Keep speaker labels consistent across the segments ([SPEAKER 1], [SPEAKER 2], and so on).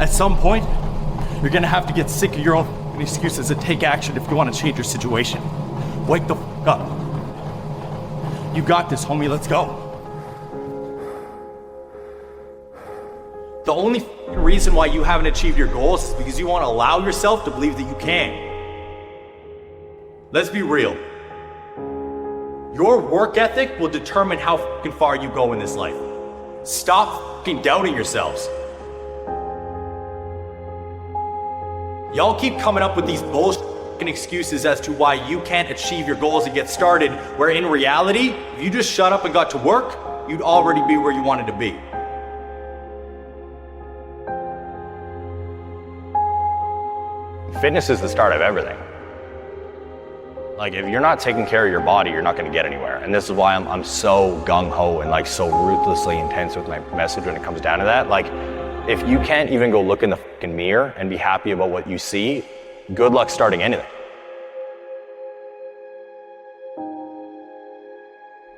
[SPEAKER 1] At some point, you're gonna have to get sick of your own excuses and take action if you want to change your situation. Wake the f up. You got this, homie, let's go. The only reason why you haven't achieved your goals is because you want to allow yourself to believe that you can. Let's be real. Your work ethic will determine how fucking far you go in this life. Stop fucking doubting yourselves. Y'all keep coming up with these bullshit excuses as to why you can't achieve your goals and get started, where in reality, if you just shut up and got to work, you'd already be where you wanted to be.
[SPEAKER 2] Fitness is the start of everything. Like, if you're not taking care of your body, you're not going to get anywhere. And this is why I'm so gung-ho and like so ruthlessly intense with my message when it comes down to that. Like, if you can't even go look in the fucking mirror and be happy about what you see, good luck starting anything.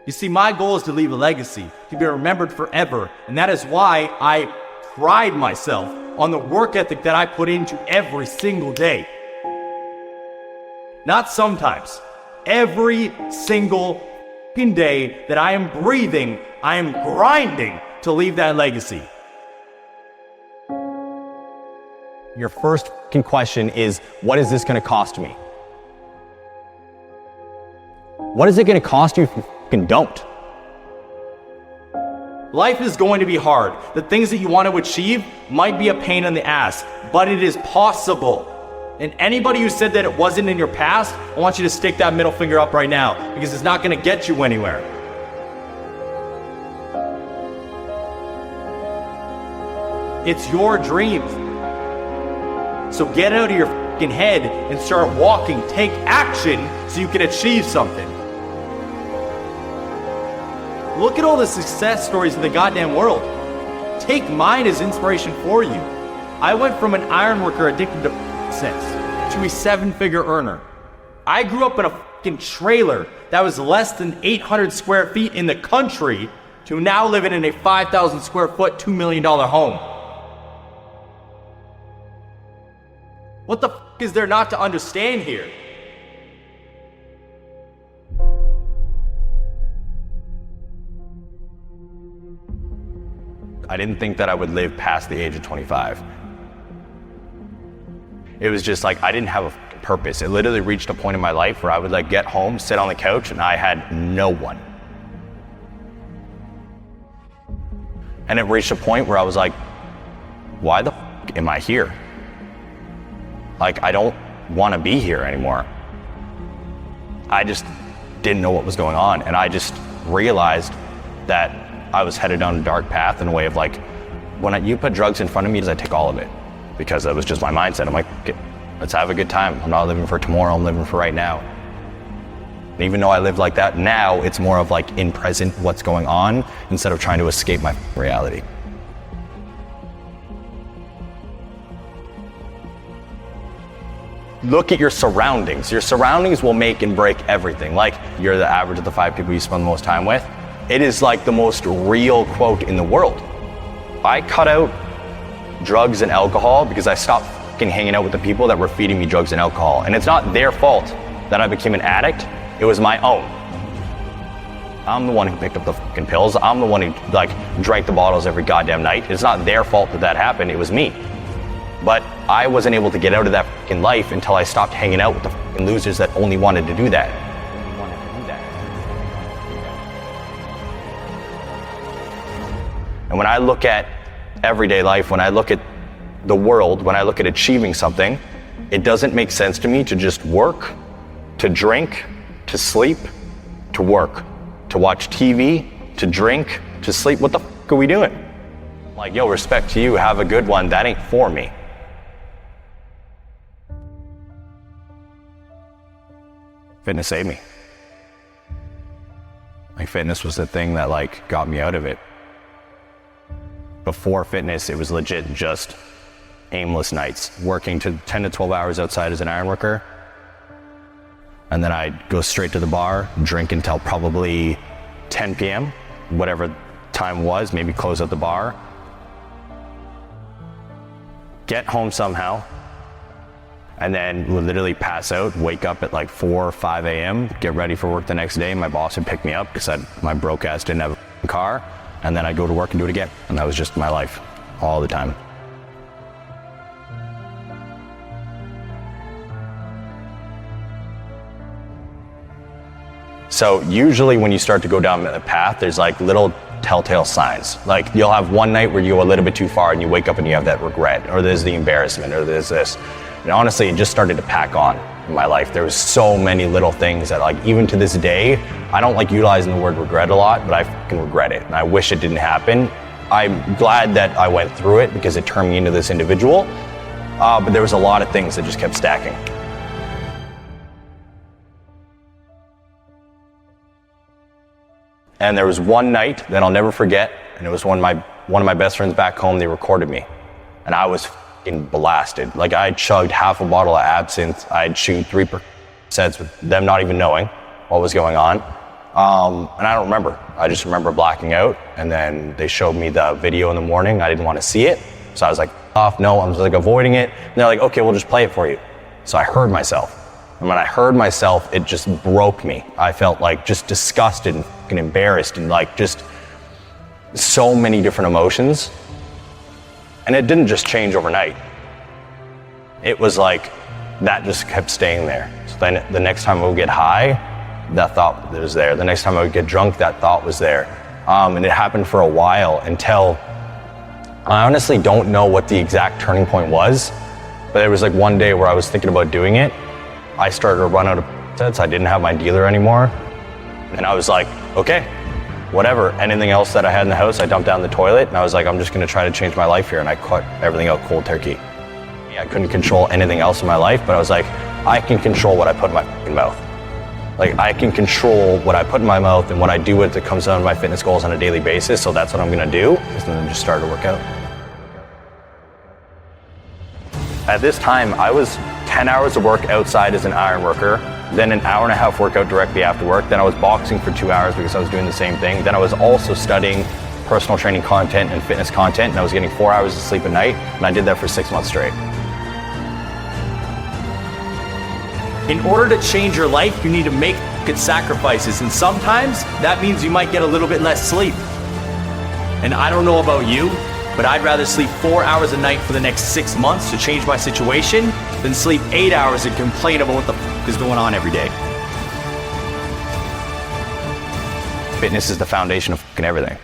[SPEAKER 1] You see, my goal is to leave a legacy, to be remembered forever. And that is why I pride myself on the work ethic that I put into every single day. Not sometimes. Every single fucking day that I am breathing, I am grinding to leave that legacy.
[SPEAKER 2] Your first fucking question is, what is this going to cost me? What is it going to cost you if you fucking don't?
[SPEAKER 1] Life is going to be hard. The things that you want to achieve might be a pain in the ass, but it is possible. And anybody who said that it wasn't in your past, I want you to stick that middle finger up right now, because it's not going to get you anywhere. It's your dream. So get out of your fucking head and start walking. Take action so you can achieve something. Look at all the success stories in the goddamn world. Take mine as inspiration for you. I went from an iron worker addicted to sex to a 7-figure earner. I grew up in a fucking trailer that was less than 800 square feet in the country to now living in a 5,000 square foot, $2 million home. What the fuck is there not to understand here?
[SPEAKER 2] I didn't think that I would live past the age of 25. It was just like, I didn't have a purpose. It literally reached a point in my life where I would like get home, sit on the couch, and I had no one. And it reached a point where I was like, why the fuck am I here? Like, I don't want to be here anymore. I just didn't know what was going on. And I just realized that I was headed down a dark path in a way of like, when you put drugs in front of me, I take all of it. Because that was just my mindset. I'm like, let's have a good time. I'm not living for tomorrow, I'm living for right now. And even though I live like that now, it's more of like in present what's going on instead of trying to escape my reality. Look at your surroundings. Your surroundings will make and break everything. Like, you're the average of the 5 people you spend the most time with. It is like the most real quote in the world. I cut out drugs and alcohol because I stopped fucking hanging out with the people that were feeding me drugs and alcohol. And it's not their fault that I became an addict. It was my own. I'm the one who picked up the fucking pills. I'm the one who like drank the bottles every goddamn night. It's not their fault that that happened. It was me. But I wasn't able to get out of that fucking life until I stopped hanging out with the fucking losers that only wanted to do that. And when I look at everyday life, when I look at the world, when I look at achieving something, it doesn't make sense to me to just work, to drink, to sleep, to work, to watch TV, to drink, to sleep. What the fuck are we doing? Like, yo, respect to you, have a good one. That ain't for me. Fitness saved me. Like, fitness was the thing that like got me out of it. Before fitness, it was legit just aimless nights, working to 10 to 12 hours outside as an iron worker. And then I'd go straight to the bar, drink until probably 10 p.m., whatever time was, maybe close out the bar. get home somehow, and then would literally pass out, wake up at like 4 or 5 a.m., get ready for work the next day. My boss would pick me up because my broke ass didn't have a car, and then I'd go to work and do it again. And that was just my life all the time. So usually when you start to go down the path, there's like little telltale signs. Like you'll have one night where you go a little bit too far and you wake up and you have that regret, or there's the embarrassment, or there's this. And honestly, it just started to pack on in my life. There was so many little things that like, even to this day, I don't like utilizing the word regret a lot, but I fucking regret it. And I wish it didn't happen. I'm glad that I went through it because it turned me into this individual. But there was a lot of things that just kept stacking. And there was one night that I'll never forget, and it was one of my best friends back home. They recorded me, and I was fucking blasted. Like I chugged half a bottle of absinthe. I'd chewed 3 sets with them not even knowing what was going on. And I don't remember. I just remember blacking out. And then they showed me the video in the morning. I didn't want to see it, so I was like, "Off, no." I was like avoiding it. And they're like, "Okay, we'll just play it for you." So I heard myself. And when I heard myself, it just broke me. I felt like just disgusted and fucking embarrassed and like just so many different emotions. And it didn't just change overnight. It was like that just kept staying there. So then the next time I would get high, that thought was there. The next time I would get drunk, that thought was there. And it happened for a while until I honestly don't know what the exact turning point was. But there was like one day where I was thinking about doing it. I started to run out of sets. I didn't have my dealer anymore. And I was like, okay, whatever. Anything else that I had in the house, I dumped down the toilet. And I was like, I'm just gonna try to change my life here. And I cut everything out cold turkey. I couldn't control anything else in my life, but I was like, I can control what I put in my fucking mouth. Like I can control what I put in my mouth and what I do with it comes down to my fitness goals on a daily basis. So that's what I'm gonna do. And then just started to work out. At this time, I was 10 hours of work outside as an iron worker, then an hour and a half workout directly after work. Then I was boxing for 2 hours because I was doing the same thing. Then I was also studying personal training content and fitness content, and I was getting 4 hours of sleep a night, and I did that for 6 months straight.
[SPEAKER 1] In order to change your life, you need to make good sacrifices, and sometimes that means you might get a little bit less sleep. And I don't know about you, but I'd rather sleep 4 hours a night for the next 6 months to change my situation than sleep 8 hours and complain about what the f is going on every day.
[SPEAKER 2] Fitness is the foundation of fucking everything.